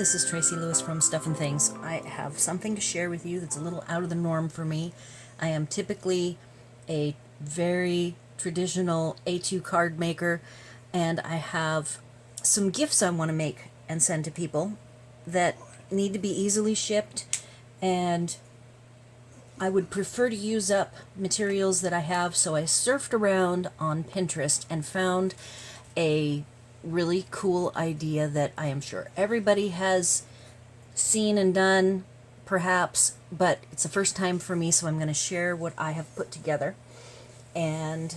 this is Tracy Lewis from Stuff and Things. I have something to share with you that's a little out of the norm for me. I am typically a very traditional A2 card maker, and I have some gifts I want to make and send to people that need to be easily shipped, and I would prefer to use up materials that I have, so I surfed around on Pinterest and found a really cool idea that I am sure everybody has seen and done, perhaps, but it's the first time for me, so I'm going to share what I have put together. And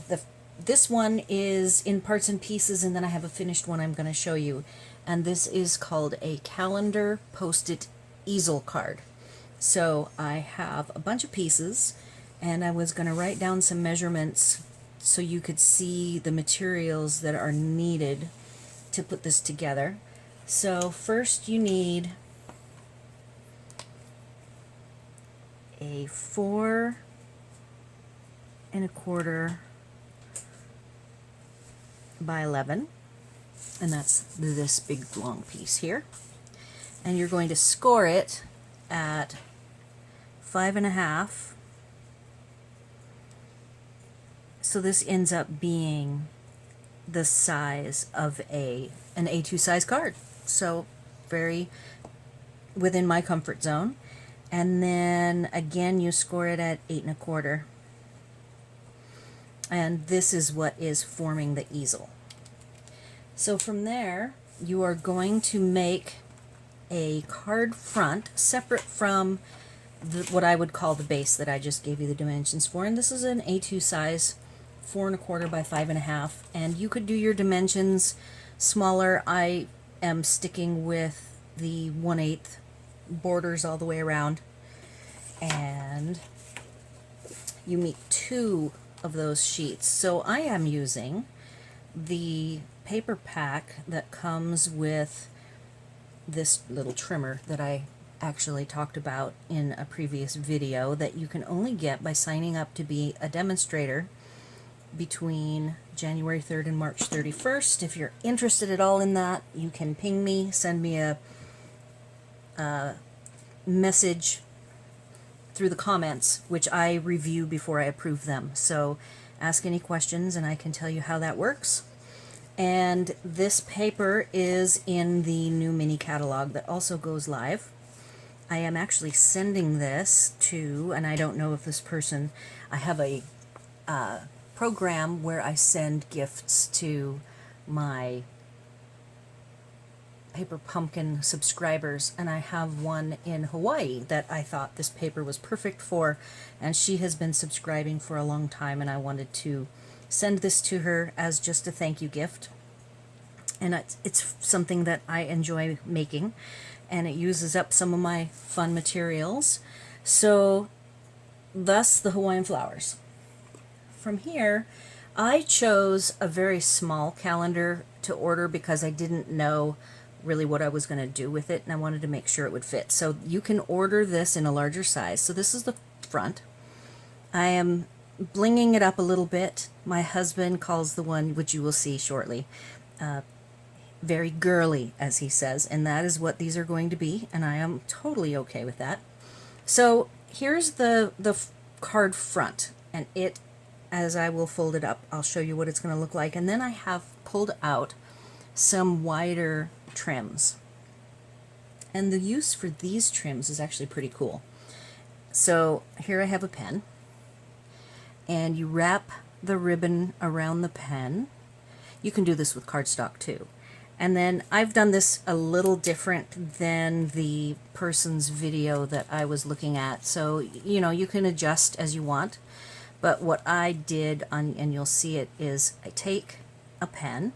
this one is in parts and pieces, and then I have a finished one I'm going to show you. And this is called a calendar post-it easel card. So I have a bunch of pieces, and I was going to write down some measurements so you could see the materials that are needed to put this together. So first you need a 4 1/4 by 11, and that's this big long piece here. And you're going to score it at 5.5. So this ends up being the size of an A2 size card. So very within my comfort zone. And then again you score it at 8 1/4. And this is what is forming the easel. So from there you are going to make a card front separate from what I would call the base that I just gave you the dimensions for. And this is an A2 size 4 1/4 by 5.5, and you could do your dimensions smaller. I am sticking with the 1/8 borders all the way around, and you make 2 of those sheets. So I am using the paper pack that comes with this little trimmer that I actually talked about in a previous video that you can only get by signing up to be a demonstrator between January 3rd and March 31st. If you're interested at all in that, you can ping me, send me a message through the comments, which I review before I approve them. So ask any questions and I can tell you how that works. And this paper is in the new mini catalog that also goes live. I am actually sending this to, and I don't know if this person, I have a program where I send gifts to my Paper Pumpkin subscribers, and I have one in Hawaii that I thought this paper was perfect for, and she has been subscribing for a long time, and I wanted to send this to her as just a thank you gift. And it's something that I enjoy making, and it uses up some of my fun materials. So thus the Hawaiian flowers. From here, I chose a very small calendar to order because I didn't know really what I was going to do with it, and I wanted to make sure it would fit. So you can order this in a larger size. So this is the front. I am blinging it up a little bit. My husband calls the one, which you will see shortly, very girly, as he says, and that is what these are going to be, and I am totally okay with that. So here's the card front, and it, as I will fold it up, I'll show you what it's going to look like. And then I have pulled out some wider trims, and the use for these trims is actually pretty cool. So here I have a pen, and you wrap the ribbon around the pen. You can do this with cardstock too. And then I've done this a little different than the person's video that I was looking at. So, you know, you can adjust as you want. But what I did, and you'll see it, is I take a pen,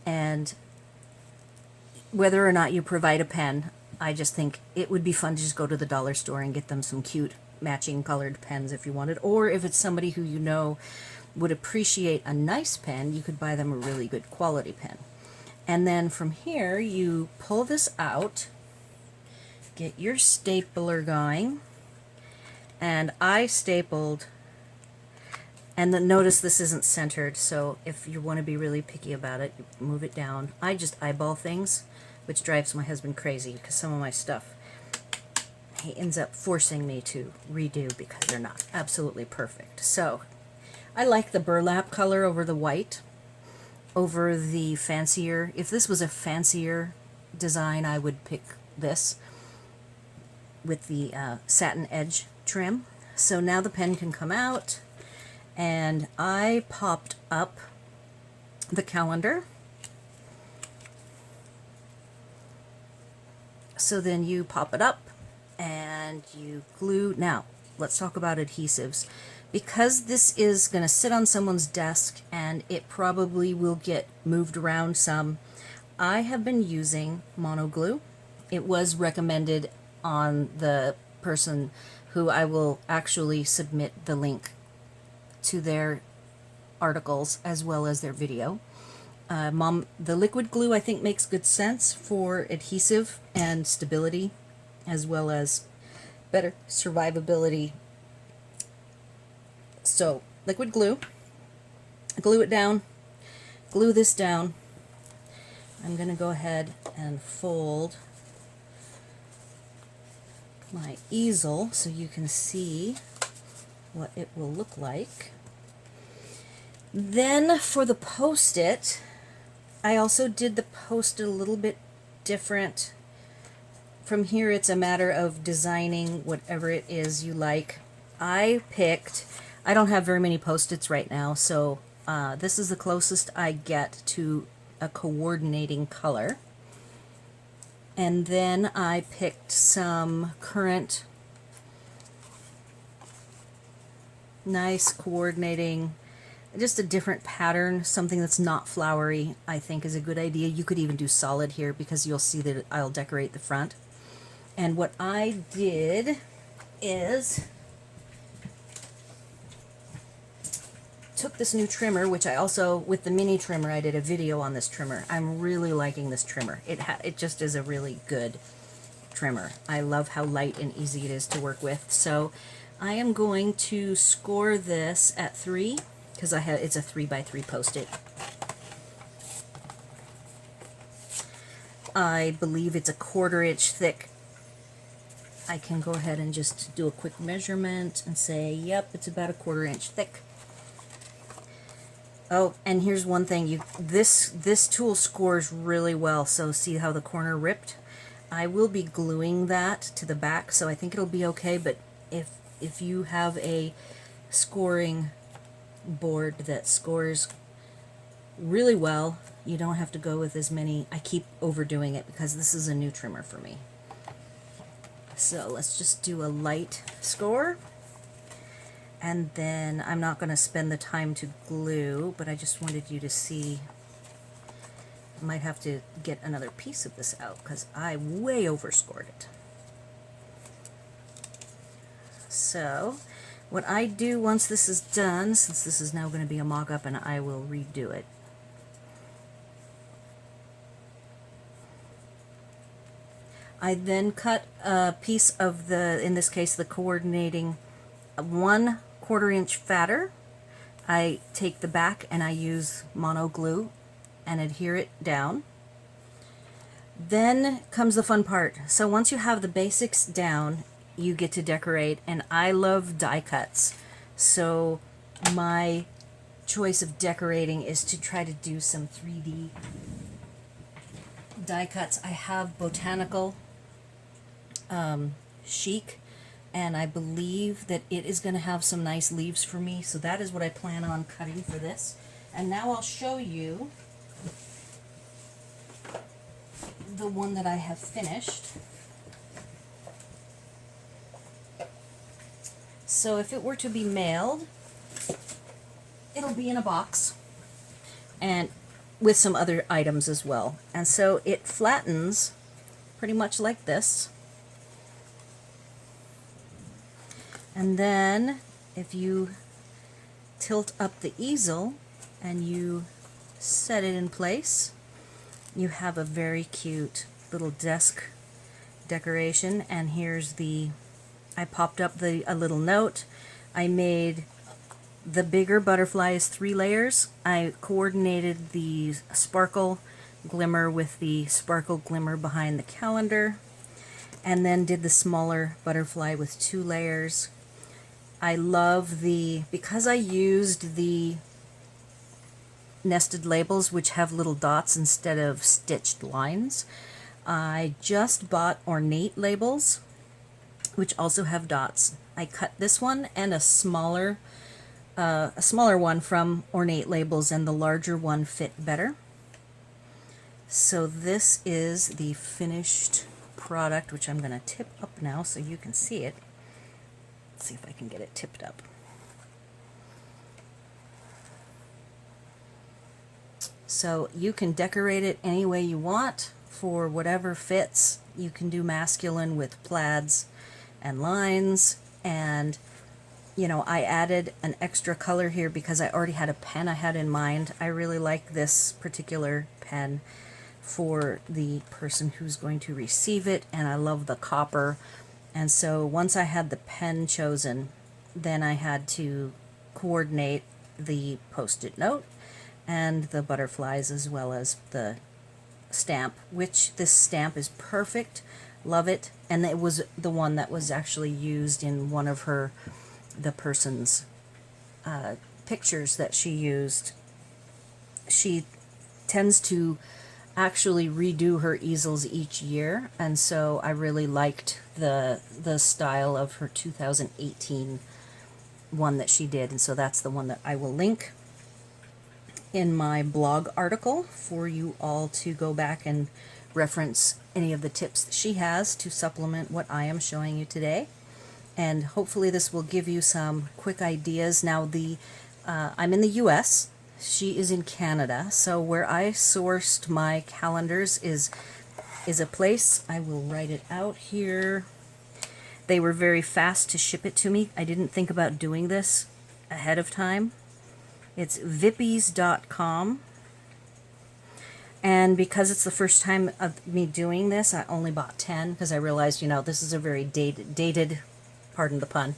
and whether or not you provide a pen, I just think it would be fun to just go to the dollar store and get them some cute matching colored pens if you wanted. Or if it's somebody who you know would appreciate a nice pen, you could buy them a really good quality pen. And then from here, you pull this out, get your stapler going, and I stapled, and then notice this isn't centered, so if you want to be really picky about it, move it down. I just eyeball things which drives my husband crazy because some of my stuff he ends up forcing me to redo because they're not absolutely perfect. So I like the burlap color over the white, over the fancier. If this was a fancier design, I would pick this with the satin edge trim. So now the pen can come out, and I popped up the calendar. So then you pop it up and you glue. Now, let's talk about adhesives. Because this is going to sit on someone's desk and it probably will get moved around some, I have been using mono glue. It was recommended on the person who I will actually submit the link to their articles as well as their video. The liquid glue I think makes good sense for adhesive and stability, as well as better survivability. So liquid glue, glue it down, glue this down. I'm going to go ahead and fold my easel so you can see what it will look like. Then for the post-it, I also did the post-it a little bit different. From here it's a matter of designing whatever it is you like. I don't have very many post-its right now, so this is the closest I get to a coordinating color. And then I picked some current, nice coordinating, just a different pattern, something that's not flowery, I think is a good idea. You could even do solid here because you'll see that I'll decorate the front. And what I did is took this new trimmer, which I also, with the mini trimmer, I did a video on this trimmer. I'm really liking this trimmer. It just is a really good trimmer. I love how light and easy it is to work with. So I am going to score this at 3 because it's a 3x3 post-it. I believe it's a 1/4 inch thick. I can go ahead and just do a quick measurement and say, yep, it's about a 1/4 inch thick. Oh, and here's one thing, this tool scores really well, so see how the corner ripped? I will be gluing that to the back, so I think it'll be okay, but if you have a scoring board that scores really well, you don't have to go with as many. I keep overdoing it because this is a new trimmer for me. So let's just do a light score. And then I'm not going to spend the time to glue, but I just wanted you to see. I might have to get another piece of this out because I way overscored it. So what I do once this is done, since this is now going to be a mock-up, and I will redo it. I then cut a piece of the, in this case, the coordinating 1/4 inch fatter. I take the back and I use mono glue and adhere it down. Then comes the fun part. So once you have the basics down, you get to decorate, and I love die cuts. So my choice of decorating is to try to do some 3D die cuts. I have botanical chic, and I believe that it is going to have some nice leaves for me, so that is what I plan on cutting for this. And now I'll show you the one that I have finished. So if it were to be mailed, it'll be in a box and with some other items as well. And so it flattens pretty much like this. And then if you tilt up the easel and you set it in place, you have a very cute little desk decoration. And here's I popped up a little note. I made the bigger butterflies 3 layers. I coordinated the sparkle glimmer with the sparkle glimmer behind the calendar, and then did the smaller butterfly with 2 layers. I love because I used the nested labels which have little dots instead of stitched lines. I just bought ornate labels which also have dots. I cut this one and a smaller one from Ornate Labels, and the larger one fit better. So this is the finished product, which I'm going to tip up now so you can see it. Let's see if I can get it tipped up. So you can decorate it any way you want for whatever fits. You can do masculine with plaids and lines, and you know, I added an extra color here because I already had a pen I had in mind. I really like this particular pen for the person who's going to receive it, and I love the copper. And so once I had the pen chosen, then I had to coordinate the post-it note and the butterflies as well as the stamp, which this stamp is perfect. Love it. And it was the one that was actually used in one of the person's pictures that she used. She tends to actually redo her easels each year, and so I really liked the style of her 2018 one that she did, and so that's the one that I will link in my blog article for you all to go back and reference any of the tips that she has to supplement what I am showing you today. And hopefully this will give you some quick ideas. Now I'm in the US, she is in Canada, so where I sourced my calendars is a place, I will write it out here. They were very fast to ship it to me. I didn't think about doing this ahead of time. It's vippies.com. And because it's the first time of me doing this, I only bought 10 because I realized, you know, this is a very dated, pardon the pun,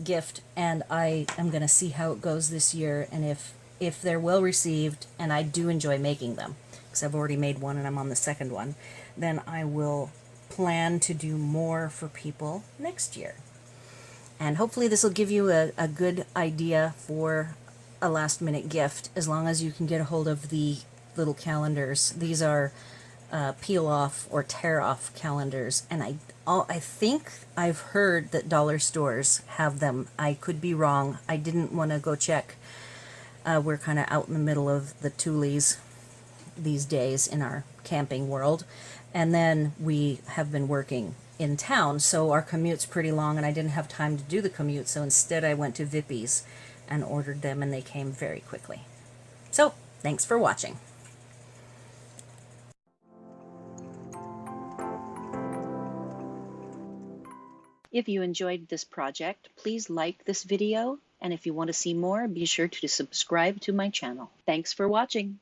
gift, and I am going to see how it goes this year, and if they're well received, and I do enjoy making them because I've already made one and I'm on the second one, then I will plan to do more for people next year. And hopefully this will give you a good idea for a last minute gift, as long as you can get a hold of the little calendars. These are peel off or tear off calendars, and I think I've heard that dollar stores have them. I could be wrong. I didn't want to go check. We're kind of out in the middle of the Tules these days in our camping world, and then we have been working in town, so our commute's pretty long, and I didn't have time to do the commute, so instead I went to Vippies and ordered them, and they came very quickly. So thanks for watching. If you enjoyed this project, please like this video, and if you want to see more, be sure to subscribe to my channel. Thanks for watching.